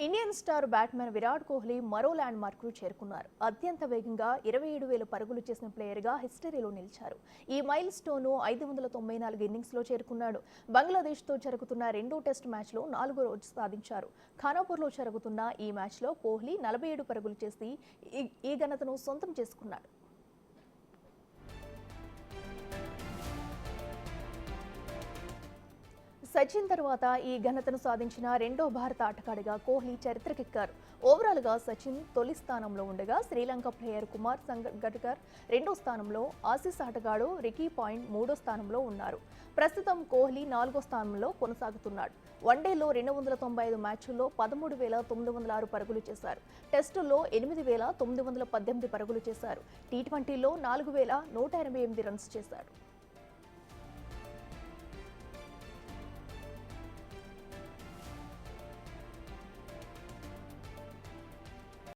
Indian star batsman Virat Kohli మరో land mark కు చేరుకున్నారు. అత్యంత వేగంగా 27,000 పరుగులు చేసిన ప్లేయర్ గా హిస్టరీలో నిలిచారు. ఈ మైల్ స్టోన్ 594 ఇన్నింగ్స్ లో చేరుకున్నాడు. బంగ్లాదేశ్ తో జరుగుతున్న రెండో టెస్ట్ మ్యాచ్ లో 4వ రోజు సాధించారు. ఖానాపూర్ లో జరుగుతున్న ఈ మ్యాచ్ లో కోహ్లీ 47 పరుగులు చేసి ఈ ఘనతను సొంతం చేసుకున్నాడు. సచిన్ తర్వాత ఈ ఘనతను సాధించిన రెండో భారత ఆటగాడిగా కోహ్లీ చరిత్రకెక్కారు. ఓవరాల్ గా సచిన్ తొలి స్థానంలో ఉండగా శ్రీలంక ప్లేయర్ కుమార్ సంగక్కర్ రెండో స్థానంలో, ఆసీస్ ఆటగాడు రికీ పాయింట్ మూడో స్థానంలో ఉన్నారు. ప్రస్తుతం కోహ్లీ 4వ స్థానంలో కొనసాగుతున్నాడు. వన్డేలో 295 మ్యాచ్ల్లో 13,906 పరుగులు చేశారు. టెస్టుల్లో 8,918 పరుగులు చేశారు. టీ20లో 4,188 రన్స్ చేశాడు.